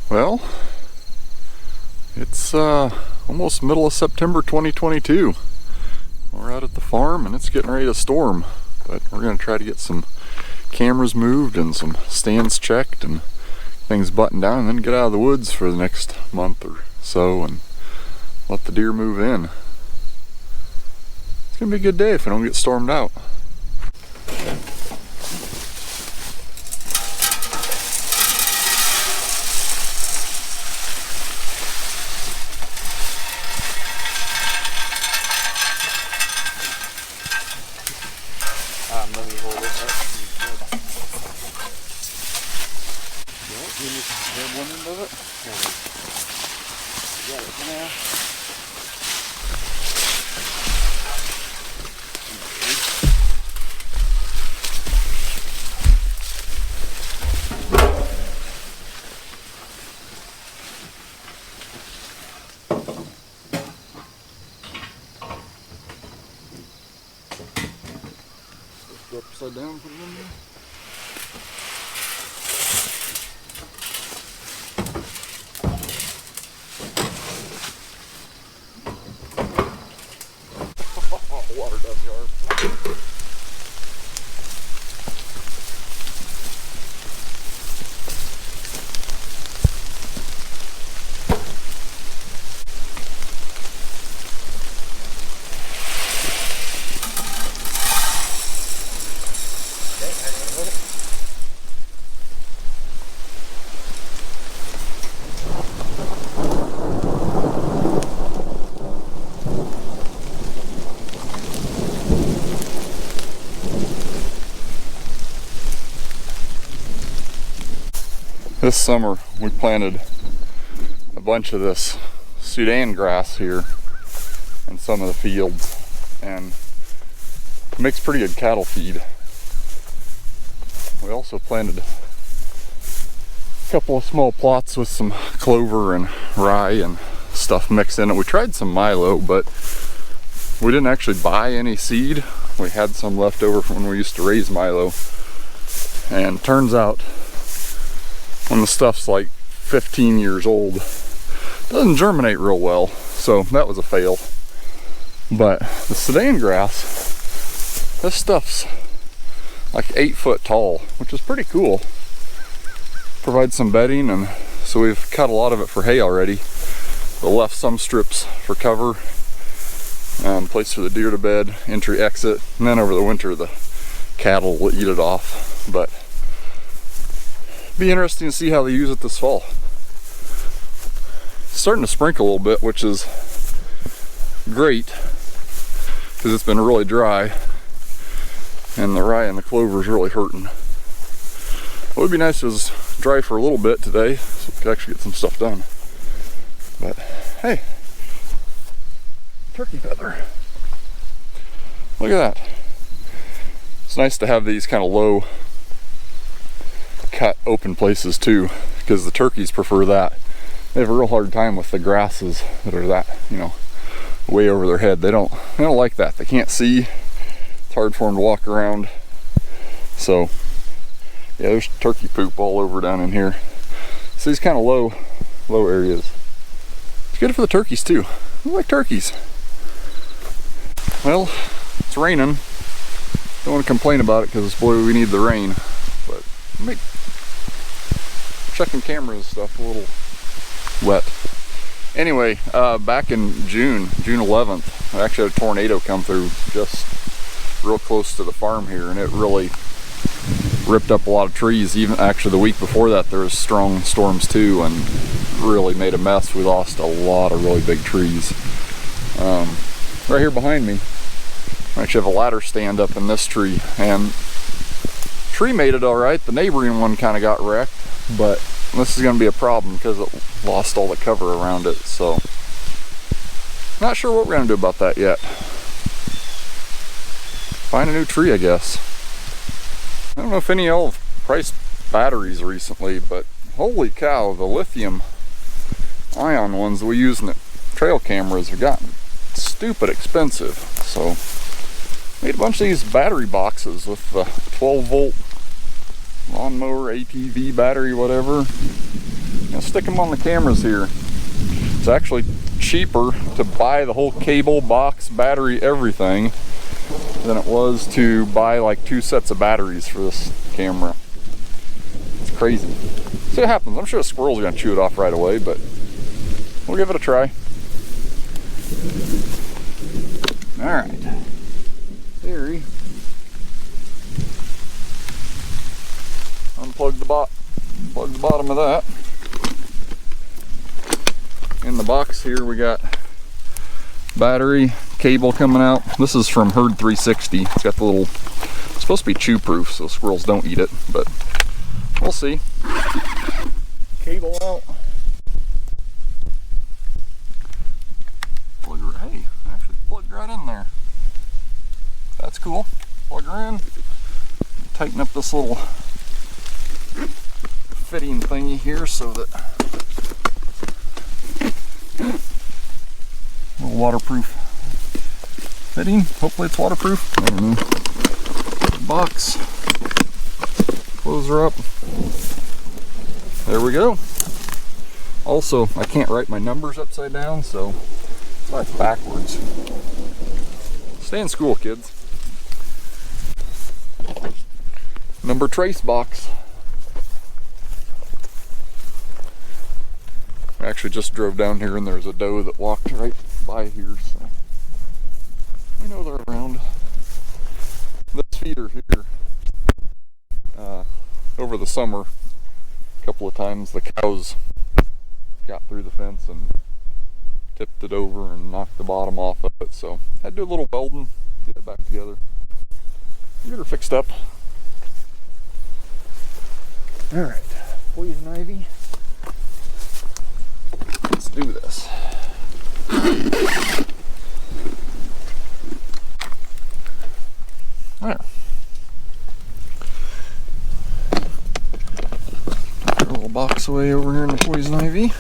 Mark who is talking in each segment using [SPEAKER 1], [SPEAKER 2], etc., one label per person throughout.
[SPEAKER 1] Well, it's almost middle of September 2022. We're out at the farm and it's getting ready to storm, but we're going to try to get some cameras moved and some stands checked and things buttoned down, and then get out of the woods for the next month or so and let the deer move in. It's going to be a good day if I don't get stormed out.
[SPEAKER 2] Let me hold it up. You grab one end of it. You got it now. Upside down, put it in there. Water down the arm.
[SPEAKER 1] This summer we planted a bunch of this Sudan grass here in some of the fields, and it makes pretty good cattle feed. We also planted a couple of small plots with some clover and rye and stuff mixed in it. We tried some milo, but we didn't actually buy any seed. We had some left over from when we used to raise milo, and turns out when the stuff's like 15 years old, it doesn't germinate real well, so that was a fail. But the Sudan grass, this stuff's like 8 foot tall, which is pretty cool. Provides some bedding, and so we've cut a lot of it for hay already. We left some strips for cover, place for the deer to bed, entry, exit, and then over the winter the cattle will eat it off. But be interesting to see how they use it this fall. It's starting to sprinkle a little bit, which is great because it's been really dry and the rye and the clover is really hurting. It would be nice if it was dry for a little bit today so we could actually get some stuff done. But hey, turkey feather. Look at that. It's nice to have these kind of low cut open places too, because the turkeys prefer that. They have a real hard time with the grasses that are that, you know, way over their head. They don't like that. They can't see. It's hard for them to walk around. So yeah, there's turkey poop all over down in here. So these kind of low areas. It's good for the turkeys too. I like turkeys. Well, it's raining. Don't want to complain about it because boy, we need the rain. But make checking cameras and stuff a little wet. Anyway, back in June 11th, I actually had a tornado come through just real close to the farm here, and it really ripped up a lot of trees. Even actually the week before that there was strong storms too, and really made a mess. We lost a lot of really big trees. Right here behind me, I actually have a ladder stand up in this tree, and tree made it all right. The neighboring one kind of got wrecked, but this is going to be a problem because it lost all the cover around it. So not sure what we're going to do about that yet. Find a new tree, I guess. I don't know if any of y'all have priced batteries recently, but holy cow, the lithium ion ones we use in the trail cameras have gotten stupid expensive. So made a bunch of these battery boxes with the 12 volt lawnmower, ATV battery, whatever, Gonna stick them on the cameras here. It's actually cheaper to buy the whole cable, box, battery, everything than it was to buy like 2 sets of batteries for this camera. It's crazy. See what happens. I'm sure a squirrel's gonna chew it off right away, but we'll give it a try. Alright. Theory. Unplug the plug the bottom of that. In the box here we got battery, cable coming out. This is from Herd 360. It's got the little, it's supposed to be chew proof so squirrels don't eat it, but we'll see. Cable out. Plug her, hey, actually plugged right in there. That's cool. Plug her in. Tighten up this little fitting thingy here so that a little waterproof fitting. Hopefully it's waterproof. I don't know. Box. Close her up. There we go. Also, I can't write my numbers upside down, so it's backwards. Stay in school, kids. Number trace box. I actually just drove down here and there's a doe that walked right by here, so I know they're around. This feeder here, over the summer, a couple of times the cows got through the fence and tipped it over and knocked the bottom off of it, so I had to do a little welding, get it back together, get her fixed up. Alright, poison ivy. Let's do this. There. Put a little box away over here in the poison ivy.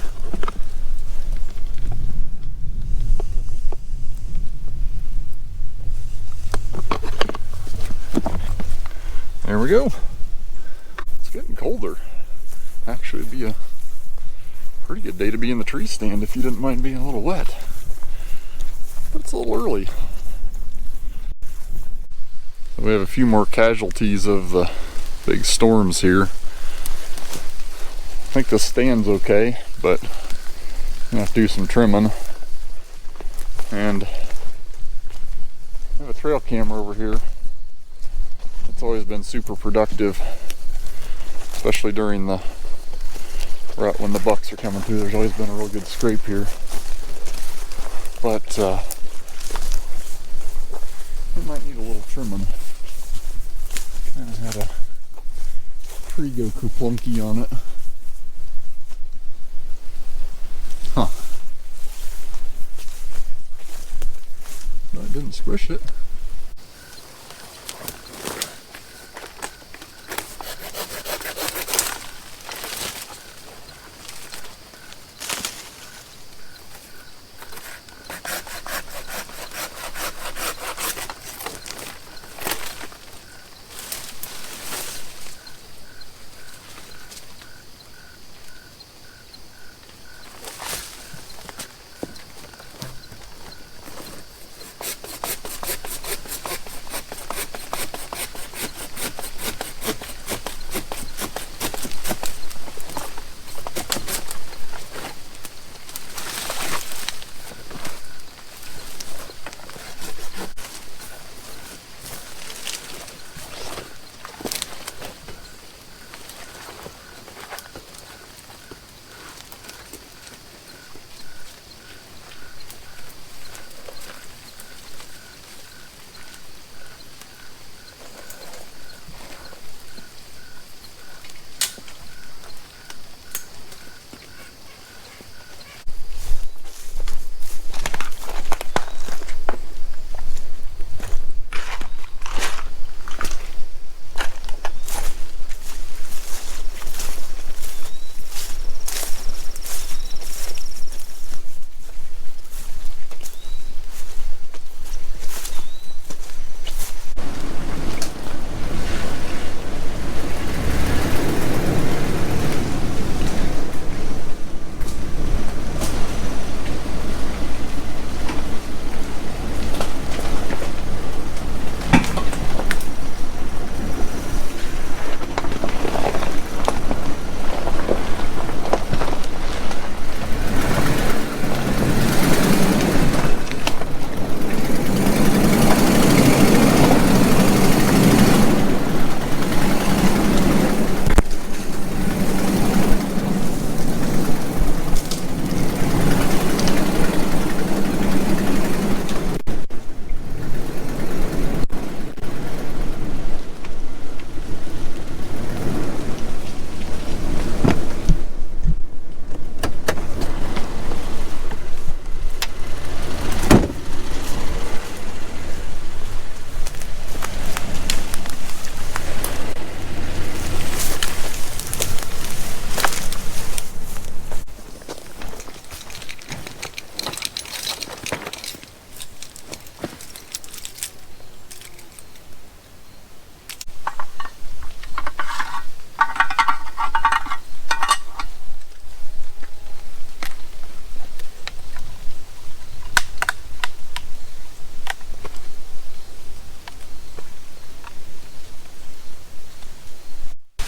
[SPEAKER 1] There we go. It's getting colder. Actually, it'd be a pretty good day to be in the tree stand if you didn't mind being a little wet. But it's a little early. So we have a few more casualties of the big storms here. I think the stand's okay, but I'm gonna have to do some trimming. And I have a trail camera over here. It's always been super productive, especially during the rut when the bucks are coming through. There's always been a real good scrape here. But it might need a little trimming. Kind of had a tree go kerplunky on it. Huh. But I didn't squish it.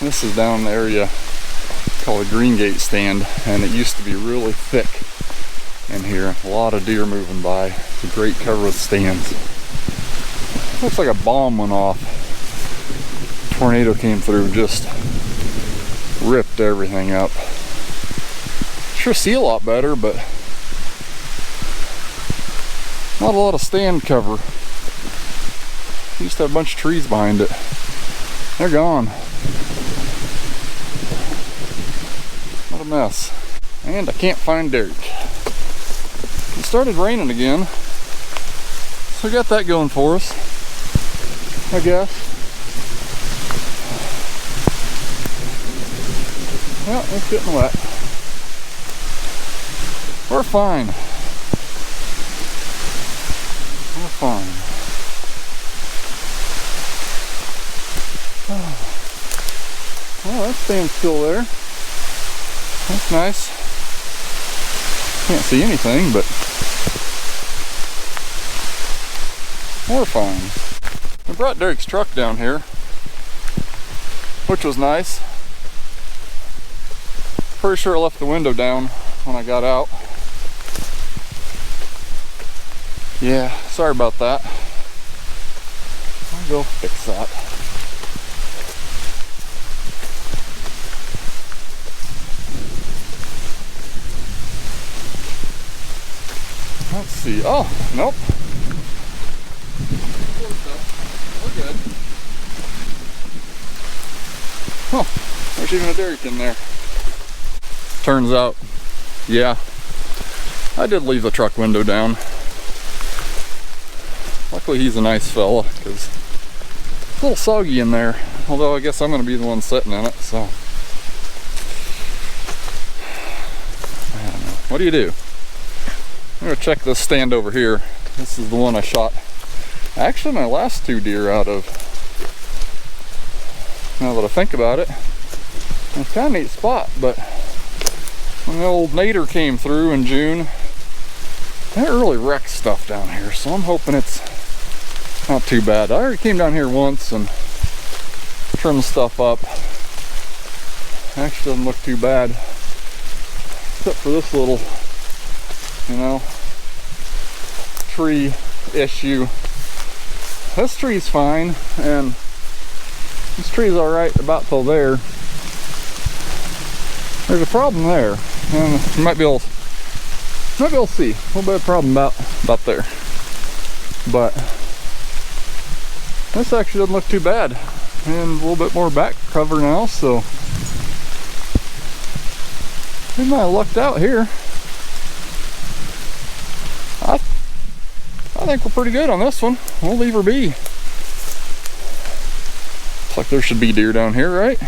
[SPEAKER 1] This is down in the area called a green gate stand, and it used to be really thick in here. A lot of deer moving by. It's a great cover with stands. Looks like a bomb went off. Tornado came through, just ripped everything up. Sure see a lot better, but not a lot of stand cover. Used to have a bunch of trees behind it. They're gone. What a mess. And I can't find Derek. It started raining again, so we got that going for us, I guess. Well, it's getting wet. We're fine. We're fine. Well, that stand's still there. That's nice. Can't see anything, but we're fine. We brought Derek's truck down here, which was nice. Pretty sure I left the window down when I got out. Yeah, sorry about that. I'll go fix that. Let's see. Oh, nope. We're good. Oh, there's even a Derek in there. Turns out, yeah, I did leave the truck window down. Luckily he's a nice fella, because it's a little soggy in there. Although I guess I'm going to be the one sitting in it, so. I don't know. What do you do? I'm going to check this stand over here. This is the one I shot actually my last 2 deer out of. Now that I think about it, it's kind of a neat spot, but when the old nader came through in June, that really wrecked stuff down here, so I'm hoping it's not too bad. I already came down here once and trimmed stuff up. Actually doesn't look too bad, except for this little, you know, tree issue. This tree's fine, and this tree's alright about till there. There's a problem there, and you might be able to see a little bit of problem about there. But this actually doesn't look too bad, and a little bit more back cover now, so we might have lucked out here. I think we're pretty good on this one. We'll leave her be. Looks like there should be deer down here, right?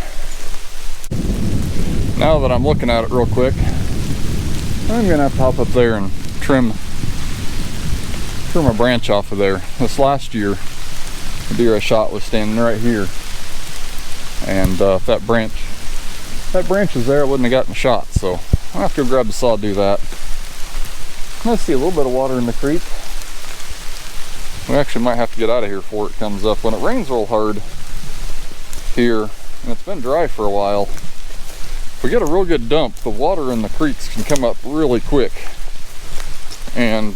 [SPEAKER 1] Now that I'm looking at it real quick, I'm gonna have to hop up there and trim a branch off of there. This last year, the deer I shot was standing right here, and if that branch is there, I wouldn't have gotten shot. So I'll have to go grab the saw, do that. Let's see, a little bit of water in the creek. We actually might have to get out of here before it comes up. When it rains real hard here, and it's been dry for a while, if we get a real good dump, the water in the creeks can come up really quick. And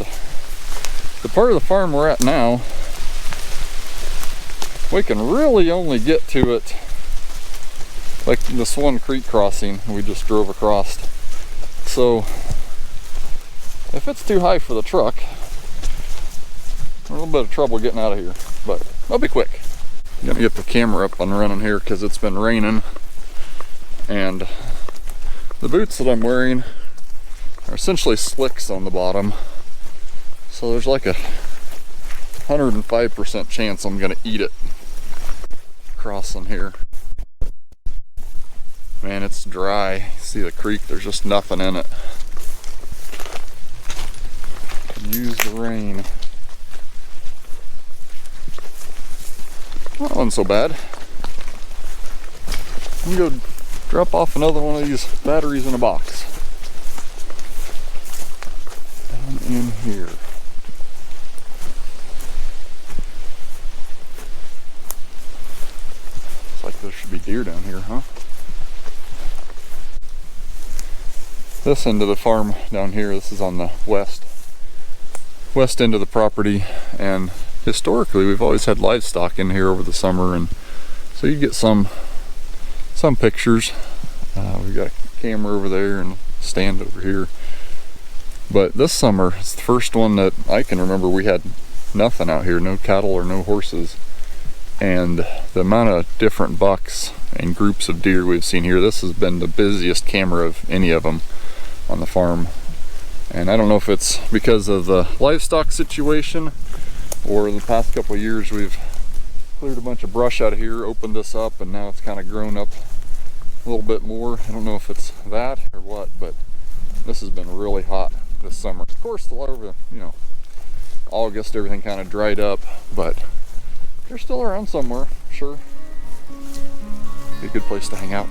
[SPEAKER 1] the part of the farm we're at now, we can really only get to it like this one creek crossing we just drove across. So if it's too high for the truck, we're a little bit of trouble getting out of here, but I'll be quick. I'm gonna get the camera up and running here because it's been raining, and the boots that I'm wearing are essentially slicks on the bottom, so there's like a 105% chance I'm gonna eat it crossing here. Man, it's dry. See the creek, there's just nothing in it. Use the rain. That wasn't so bad. I'm gonna go drop off another one of these batteries in a box. Down in here. Looks like there should be deer down here, huh? this end of the farm down here. This is on the west end of the property, and historically we've always had livestock in here over the summer, and so you get some pictures. We've got a camera over there and a stand over here. But this summer, it's the first one that I can remember we had nothing out here, no cattle or no horses. And the amount of different bucks and groups of deer we've seen here, this has been the busiest camera of any of them on the farm. And I don't know if it's because of the livestock situation or the past couple of years we've cleared a bunch of brush out of here, opened this up, and now it's kind of grown up a little bit more. I don't know if it's that or what, but this has been really hot this summer. Of course, over, August, everything kind of dried up, but they're still around somewhere, sure. Be a good place to hang out.